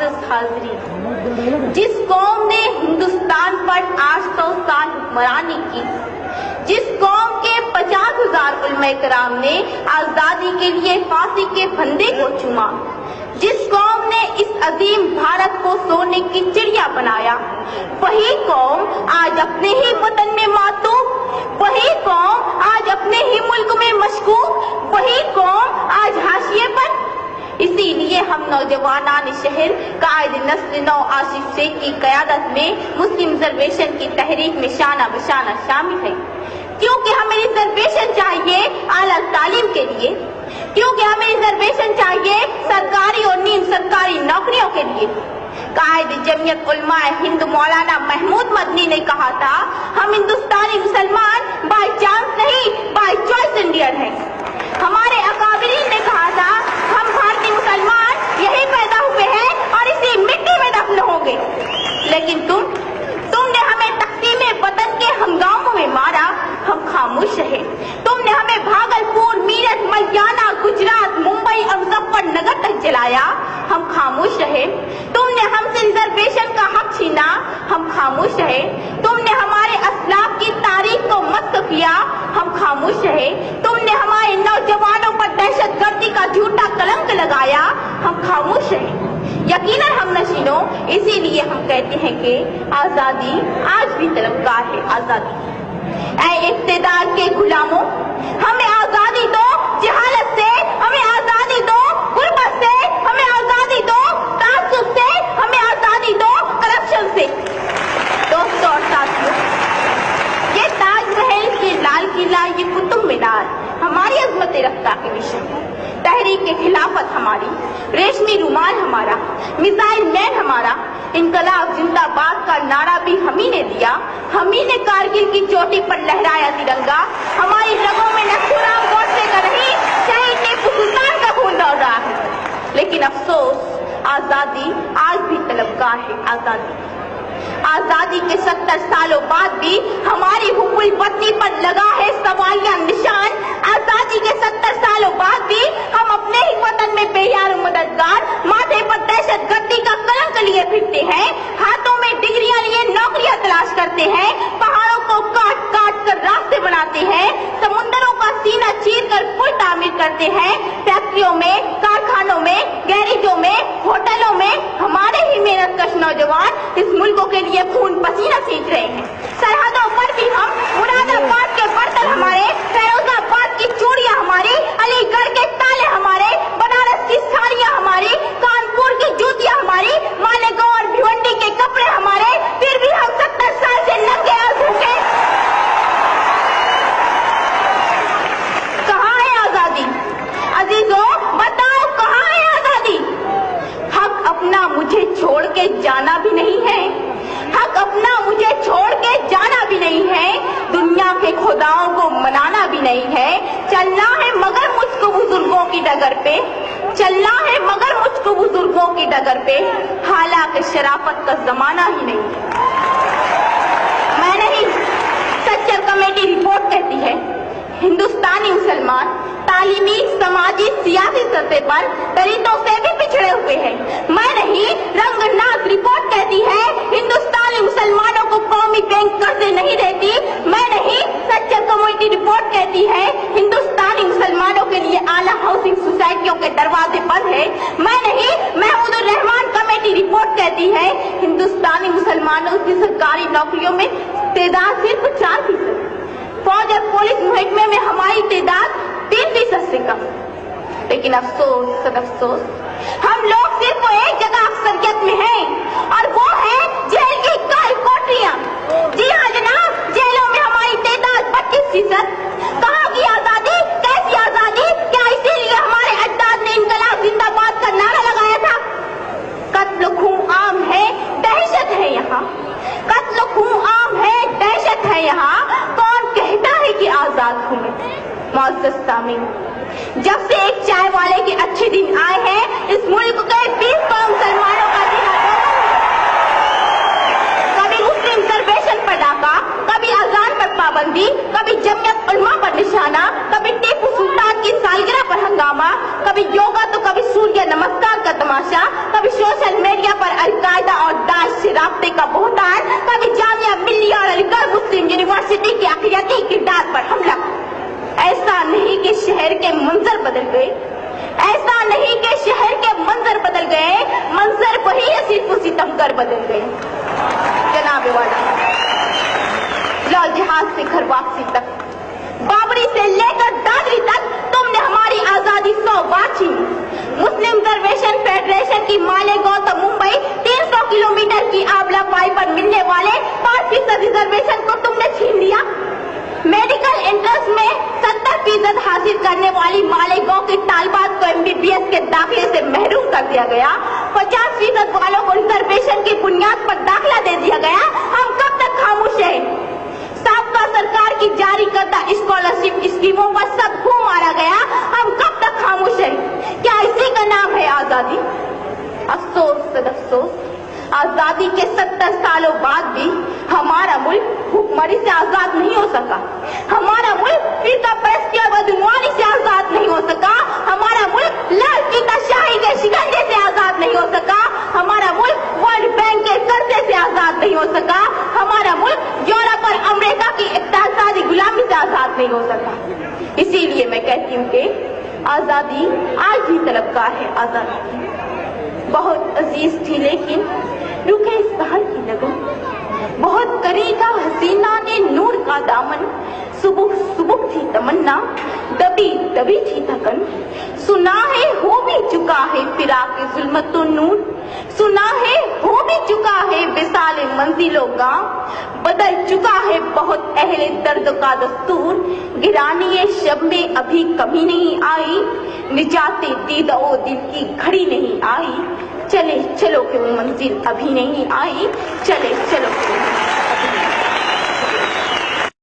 मुआज़्ज़ज़ हाज़रीन, जिस कौम ने हिंदुस्तान पर 800 साल हुक्मरानी की, जिस कौम के 50,000 उलमा कराम ने आजादी के लिए फांसी के फंदे को चूमा, जिस कौम ने इस अजीम भारत को सोने की चिड़िया बनाया, वही कौम आज अपने ही वतन में मातूम, वही कौम आज अपने ही मुल्क में मशकूक, वही कौम आज हाशिए पर। इसीलिए हम नौजवानान शहर कायद नस्ल नौ आसिफ शेख की क़यादत में मुस्लिम रिजर्वेशन की तहरीक में शाना बशाना शामिल है, क्योंकि हमें रिजर्वेशन चाहिए आला तालीम के लिए, क्योंकि हमें रिजर्वेशन चाहिए सरकारी और नीम सरकारी नौकरियों के लिए। कायद जमीयत उलमाए हिंद मौलाना महमूद मदनी ने कहा था, हम हिंदुस्तानी मुसलमान बाय चांस नहीं बाय चॉइस इंडियन हैं। हमारे अकाबिरीन ने कहा था, हम भारतीय मुसलमान यही पैदा हुए हैं और इसी मिट्टी में दफन होंगे। लेकिन तुमने हमें तक़सीम वतन के हंगामों में मारा, हम खामोश रहे। तुमने हमें भागलपुर, मीरठ, मलियाना, गुजरात, मुंबई और मुजफ्फरनगर तक जलाया, हम खामोश रहे। तुमने हमसे रिजर्वेशन का हक छीना, हम खामोश रहे। तुमने हमारे असलाफ की तारीख को मस्त किया, हम खामोश रहे। तुमने हमारे नौजवानों पर दहशतगर्दी का झूठा कलंक लगाया, हम खामोश रहे। यकीनन हम नशीनों, इसीलिए हम कहते हैं कि आजादी आज भी तलबगार है। आजादी ऐ इक़्तिदार के गुलामों, हमें आजादी दो जहालत से, हमें आजादी दो गुर्बत से, हमें आजादी दो तासुब से, हमें आजादी दो करप्शन से। दोस्तों और साथियों, ये ताजमहल, ये लाल किला, ये कुतुब मीनार हमारी अजमत रफ्ता के निशान है। तहरीक खिलाफत हमारी, रेशमी रुमाल हमारा, मिसाइल मैन हमारा, इनकलाब जिंदाबाद का नारा भी हमी ने दिया, हमी ने कारगिल की चोटी पर लहराया तिरंगा। हमारी रगों में नथुराम गोडसे का नहीं, शहीद टीपू सुल्तान का खून दौड़ रहा है। लेकिन अफसोस, आजादी आज भी तलबगार है। आजादी के 70 सालों बाद भी हमारी हुब्बुल वतनी पर लगा है सवालिया निशान। आजादी के 70 सालों बाद भी हम अपने ही वतन में बेयार मददगार, माथे पर दहशतगर्दी का कलंक लिए फिरते हैं, हाथों में डिग्रियां लिए नौकरियां तलाश करते हैं, पहाड़ों को काट काट कर रास्ते बनाते हैं, समुद्रों का सीना चीर कर पुल तामीर करते हैं, फैक्ट्रियों में, कारखानों में, गैरेजों में, होटलों में हमारे ही मेहनतकश नौजवान इस मुल्कों के लिए खून पसीना सींच रहे हैं। सरहदों पर भी हम, मुरादाबाद के बर्तन हमारे, फैरोजाबाद की चूड़ियां हमारी, अलीगढ़ के ताले हमारे, बनारस की साड़ियां हमारी, कानपुर की जूतियां हमारी, मालेगांव और भिवंडी के कपड़े हमारे, फिर भी हम 70 साल से नंगे और भूखे। कहाँ है आजादी? अजीजों बताओ, कहाँ है आजादी? हक अपना मुझे छोड़ के जाना भी नहीं है, हक अपना मुझे छोड़ के जाना भी नहीं है, दुनिया के खुदाओं को मनाना भी नहीं है। चलना है मगर मुझको बुजुर्गों की डगर पे, चलना है मगर मुझको बुजुर्गों की डगर पे, हालांकि शराफत का जमाना ही नहीं है। मैं नहीं, सच्चर कमेटी रिपोर्ट कहती है, हिंदुस्तानी मुसलमान तालीमी, समाजी, सियासी सतह पर दलितों से भी पिछड़े हुए हैं। मैं नहीं, रंगनाथ रिपोर्ट कहती है, हिंदुस्तानी मुसलमानों को कौमी बैंक कर्जे नहीं देती। मैं नहीं, सच्चर कमेटी रिपोर्ट कहती है, हिंदुस्तानी मुसलमानों के लिए आला हाउसिंग सोसाइटियों के दरवाजे बंद है। मैं नहीं, महमूदुर रहमान कमेटी रिपोर्ट कहती है, हिंदुस्तानी मुसलमानों की सरकारी नौकरियों में तादाद सिर्फ 4%, फौज और पुलिस महकमे में हमारी तादाद 3% से कम। लेकिन अफसोस सदअफसोस, हम लोग सिर्फ एक जगह अक्सरियत में हैं और वो है जेल की काल कोठरियां। जी हाँ जनाब, जेलों में हमारी तादाद 25%। कहाँ की आजादी? कैसी आजादी? क्या इसीलिए हमारे अजदाद ने इनकलाब जिंदाबाद का नारा लगाया था? कत्ल खून आम है, दहशत है यहाँ, कत्ल खून आम है, दहशत है यहाँ। कौन कहता है कि आजाद हूँ मैं? मुअज़्ज़ज़ सामीन, जब से एक चाय वाले के अच्छे दिन आए हैं, इस मुल्क के 20 करोड़ मुसलमानों का दिन कभी मुस्लिम रिजर्वेशन पर डाका, कभी अजान पर पाबंदी, कभी जमीयत उलमा पर निशाना, कभी टीपू सुल्तान की सालगिरह पर हंगामा, कभी योगा तो कभी सूर्य नमस्कार का तमाशा, कभी सोशल मीडिया अलकायदा और दाइश से राब्ते का बोहतान, कभी जामिया मिल्लिया और अलीगढ़ मुस्लिम यूनिवर्सिटी के अक़लियती किरदार पर हमला। ऐसा नहीं कि शहर के मंजर बदल गए, ऐसा नहीं कि शहर के मंजर बदल गए, मंजर वही सिर्फ सितमगर बदल गए। जनाब वाला, लाल जहाज से घर वापसी तक, बाबरी से लेकर दादरी तक तुमने हमारी आजादी 100 बार छीनी। मुस्लिम रिजर्वेशन फेडरेशन की मालेगांव तो मुंबई 300 किलोमीटर की आबला पाई पर मिलने वाले 5% रिजर्वेशन को तुमने छीन लिया। मेडिकल एंट्रेंस में 70% हासिल करने वाली मालेगांव के तालबात को MBBS के दाखिले से महरूम कर दिया गया। 50% वालों को रिजर्वेशन की बुनियाद पर दाखिला दे दिया गया। हम कब तक खामोश हैं? साबका सरकार की जारी करदा स्कॉलरशिप स्कीमों पर सब घूम मारा गया। हम कब तक खामोश हैं? क्या इसी का नाम है आजादी? अफसोस अफसोस, आजादी के 70 सालों बाद भी हमारा मुल्क भूखमरी से आजाद नहीं हो सका। हमारा मुल्क फिरका परस्ती और बदगुमानी से आजाद नहीं हो सका। हमारा मुल्क लाल फीताशाही के शिकंजे से आजाद नहीं हो सका। हमारा मुल्क वर्ल्ड बैंक के कर्जे से आजाद नहीं हो सका। हमारा मुल्क यूरोप और अमेरिका की इक़्तिसादी गुलामी से आजाद नहीं हो सका। इसीलिए मैं कहती हूँ कि आजादी आज भी तलबगार है। आजादी बहुत अजीज थी लेकिन रुके इस बहार की लगन, बहुत करीब था हसीना ने नूर का दामन, सुबह सुबह थी तमन्ना, दबी दबी थी थकन। सुना है हो भी चुका है फिराक जुल्मतो नूर, सुना है हो भी चुका है विसाल मंजिलों का, बदल चुका है बहुत अहले दर्द का दस्तूर। गिरानी शब में अभी कमी नहीं आई, निजाते दीदा ओ दिल की घड़ी नहीं आई। चले चलो कि वो मंजिल अभी नहीं आई, चले